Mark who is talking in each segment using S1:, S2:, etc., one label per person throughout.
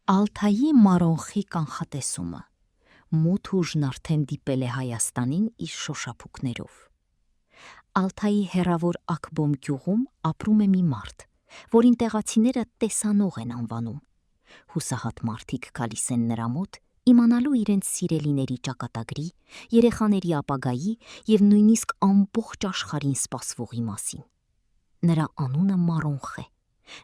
S1: Ալթայի Մարոնխի կանխատեսումը մութ ուժն արդեն դիպել է Հայաստանին իր շոշափուկներով։ Ալթայի հեռավոր Ակբոմ գյուղում ապրում է մի մարդ, որին տեղացիները տեսանող են անվանում։ Հուսահատ մարդիկ գալիս են նրա մոտ իմանալու իրենց սիրելիների ճակատագրի, երեխաների ապագայի և նույնիսկ ամբողջ աշխարհին սպասվողի մասին։ Նրա անունը Մարոնխ է։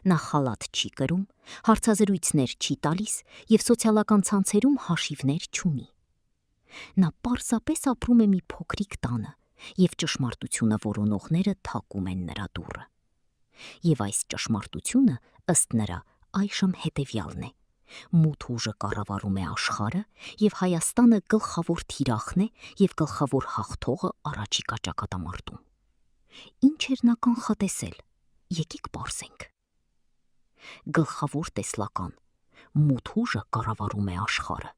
S1: Նա խալաթ չի կրում, հարցազրույցներ չի տալիս և սոցիալական ցանցերում հաշիվներ չունի։ Նա պարզապես ապրում է մի փոքրիկ տանը, և ճշմարտությունը որոնողները թակում են նրա դուռը։ Եվ այս ճշմարտությունը, ըստ նրա, այժմ հետևյալն է. մութ ուժը կառավարում է աշխարհը, և Հայաստանը գլխավոր թիրախն է և գլխավոր հաղթողը առաջիկա ճակատամարտում։ Ինչ էր նա կանխատեսել։ Եկեք պարզենք։ Գլխավոր տեսլական. մութ ուժը կառավարում է աշխարհը։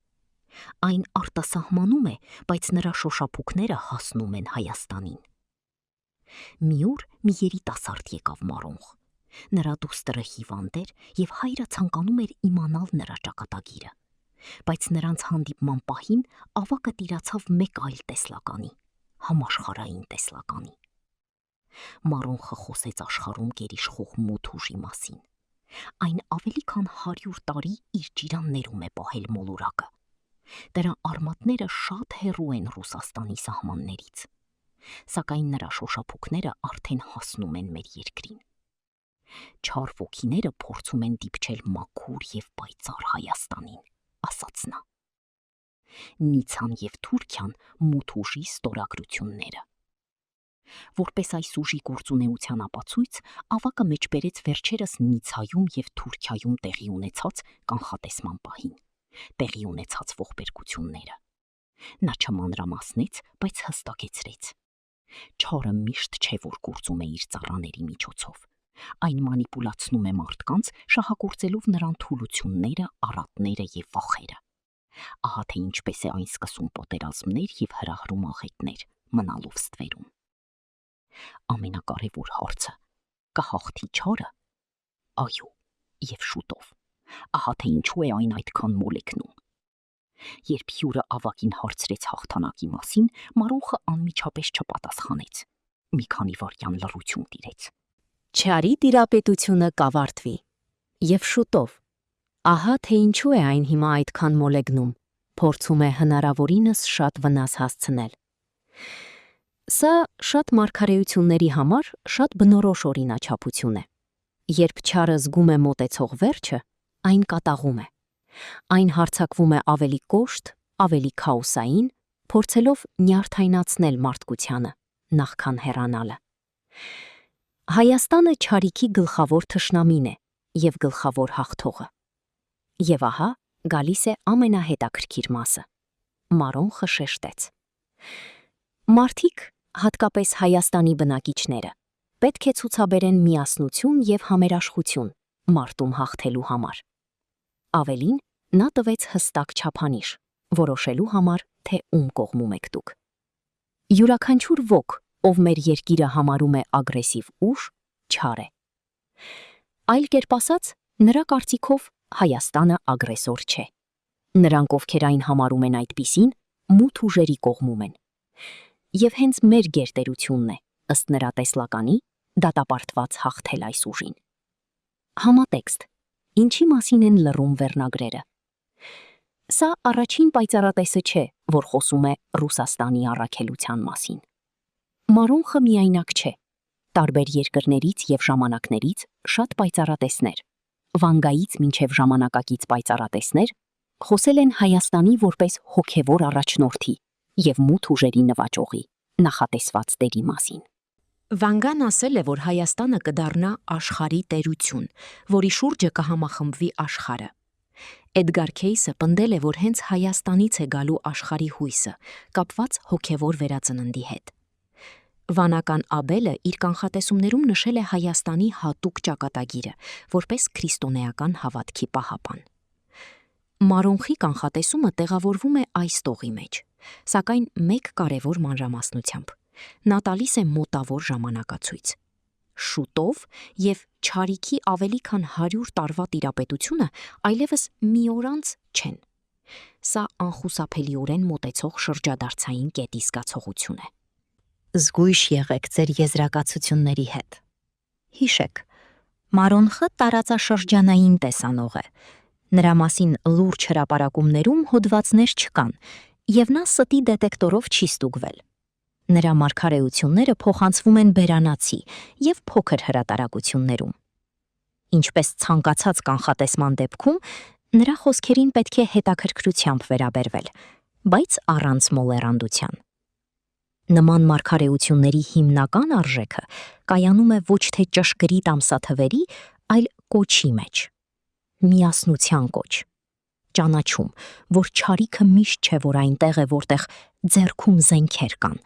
S1: Այն արտասահմանում է, բայց նրա շոշափուկները հասնում են Հայաստանին։ Մի օր մի երիտասարդ եկավ Մարոնխ։ Նրա դուստրը հիվանդ էր և հայրը ցանկանում էր իմանալ նրա ճակատագիրը։ Բայց նրանց հանդիպման պահին ավագը տիրացավ մեկ այլ տեսլականի, համաշխարհային տեսլականի։ Մարոնխը խոսեց աշխարհում գերիշխող մութ ուժի մասին։ Այն ավելի քան 100 տարի իր ջիրաններում է պահել մոլորակը։ Դրա արմատները շատ հեռու են Ռուսաստանի սահմաններից։ Սակայն նրա շոշափուկները արդեն հասնում են մեր երկրին։ Չար ոգիները փորձում են դիպչել մաքուր և պայծառ Հայաստանին, ասաց նա։ Նիցան և Թուրքիան մութ ուժի ստորագրությունները։ Որպես այս ուժի գործունեության ապացույց, ավագը մեջբերեց վերջերս Նիցայում և Թուրքիայում տեղի ունեցած կանխատեսման պահին, տեղի ունեցած ողբերգությունները։ Նա չմանրամասնեց, բայց հստակեցրեց. չարը միշտ չէ, որ գործում է իր ծառաների միջոցով։ Այն մանիպուլացնում է մարդկանց, շահագործելով նրան թուլությունները, առատները և վախերը։ Ահա թե ինչպես է այն սկսում պատերազմներ և հրահրում աղետներ, մնալով ստվերում։ Ամենակարևոր հարցը՝ կհաղթի չարը։ Այո, և շուտով։ Ահա թե ինչու է այն այդքան մոլեգնում։ Երբ հյուրը ավագին հարցրեց հաղթանակի մասին, Մարոնխը անմիջապես չպատասխանեց։ Մի քանի վայրկյան լռություն տիրեց։
S2: Չարի տիրապետությունը կավարտվի։ Եվ շուտով։ Ահա թե ինչու է այն հիմա այդքան մոլեգնում, փորձում է հնարավորինս շատ վնաս հասցնել։ Սա շատ մարգարեությունների համար շատ բնորոշ օրինաչափություն է։ Երբ չարը զգում է մոտեցող վերջը, այն կատաղում է։ Այն հարձակվում է ավելի կոշտ, ավելի քաոսային, փորձելով նյարդայնացնել մարդկությանը, նախքան հեռանալը։ Հայաստանը չարիքի գլխավոր թշնամին է և գլխավոր հաղթողը։ Եվ ահա գալիս է ամենահետաքրքիր մասը։ Մարոնխը շեշտեց. մարդիկ, հատկապես Հայաստանի բնակիչները, պետք է ցուցաբերեն միասնություն և համերաշխություն մարտում հաղթելու համար։ Ավելին, նա տվեց հստակ չափանիշ, որոշելու համար, թե ում կողմում եք դուք։ Յուրաքանչյուր ոք, ով մեր երկիրը համարում է ագրեսիվ ուժ, չար է։ Այլ կերպ ասած, նրա կարծիքով Հայաստանը ագրեսոր չէ։ Նրանք, ովքեր այն համարում են այդպիսին, մութ ուժերի կողմում են։ Եվ հենց մեր գերտերությունն է, ըստ նրա տեսլականի, դատապարտված հաղթել այս ուժին։ Համատեքստ. ինչի մասին են լռում վերնագրերը։ Սա առաջին պայծառատեսը չէ, որ խոսում է Ռուսաստանի առաքելության մասին։ Մարոնխը միայնակ չէ։ Տարբեր երկրներից և ժամանակներից շատ պայծառատեսներ, Վանգայից մինչև ժամանակակից պայծառատեսներ, խոսել են Հայաստանի որպես հոգևոր առաջնորդի և մութ ուժերի նվաճողի, նախատեսված դերի մասին։ Վանգան ասել է, որ Հայաստանը կդառնա աշխարհի տերություն, որի շուրջը կհամախմբվի աշխարհը։ Էդգար Քեյսը պնդել է, որ հենց Հայաստանից է գալու աշխարհի հույսը, կապված հոգևոր վերածննդի հետ։ Վանական Աբելը իր կանխատեսումներում նշել է Հայաստանի հատուկ ճակատագիրը, որպես քրիստոնեական հավատքի պահապան։ Մարոնխի կանխատեսումը տեղավորվում է այս տողի մեջ, սակայն մեկ կարևոր մանրամասնությամբ։ Նա տալիս է մոտավոր ժամանակացույց։ Շուտով եւ Չարիքի ավելի քան 100 տարվա տիրապետությունը այլևս մի օր անց չեն։ Սա անխուսափելիորեն մոտեցող շրջադարձային կետի զգացողություն է։ Զգույշ եղեք ձեր եզրակացությունների հետ։ Հիշեք, Մարոնխը տարածաշրջանային տեսանող է։ Նրա մասին լուրջ հրապարակումներում հոդվածներ չկան, եւ նա ստի դետեկտորով չի ստուգվել։ Նրա մարգարեությունները փոխանցվում են բերանացի եւ փոքր հրատարակություններում։ Ինչպես ցանկացած կանխատեսման դեպքում, նրա խոսքերին պետք է հետաքրքրությամբ վերաբերվել, բայց առանց մոլեռանդության։ Նման մարգարեությունների հիմնական արժեքը կայանում է ոչ թե ճշգրիտ ամսաթվերի, այլ կոչի մեջ։ Միասնության կոչ, ճանաչում, որ Չարիքը միշտ չէ, որ այնտեղ է, որտեղ ձեռքում զենքեր կան,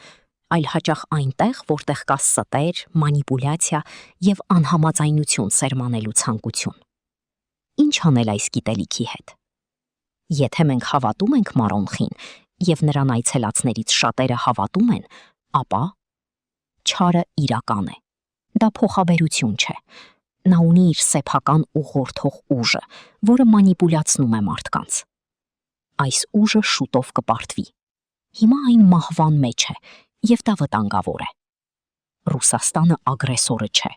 S2: այլ հաճախ այնտեղ, որտեղ կա ստեր, մանիպուլյացիա եւ անհամաձայնություն սերմանելու ցանկություն։ Ինչ անել այս գիտելիքի հետ։ Եթե մենք հավատում ենք Մարոնխին եւ նրան այցելածներից շատերը հավատում են, ապա Չարը իրական է։ Դա փոխաբերություն չէ։ Նա ունի իր սեփական ուղղորդող ուժը, որը մանիպուլյացնում է մարդկանց։ Այս ուժը շուտով կպարտվի։ Հիմա այն մահվան մեջ է, եւ դա վտանգավոր է։ Ռուսաստանը ագրեսորը չէ,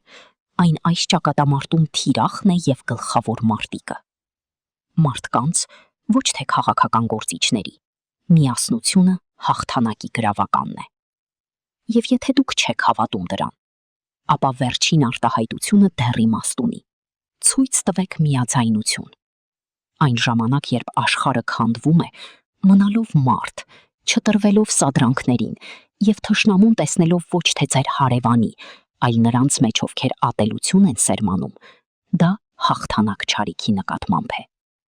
S2: այն այս ճակատամարտում թիրախն է եւ գլխավոր մարտիկը։ Մարդկանց, ոչ թե քաղաքական գործիչների, միասնությունը հաղթանակի գրավականն է։ Եվ եթե դուք չեք հավատում դրան, ապա վերջին արտահայտությունը դեռ իմաստ ունի։ Ցույց տվեք միաձայնություն։ Այն ժամանակ, երբ աշխարհը քանդվում է, մնալով մարդ, չտրվելով սադրանքներին եւ թշնամուն տեսնելով ոչ թե ձեր հարևանի, այլ նրանց մեջ, ովքեր ատելություն են սերմանում, դա հաղթանակ Չարիքի նկատմամբ է։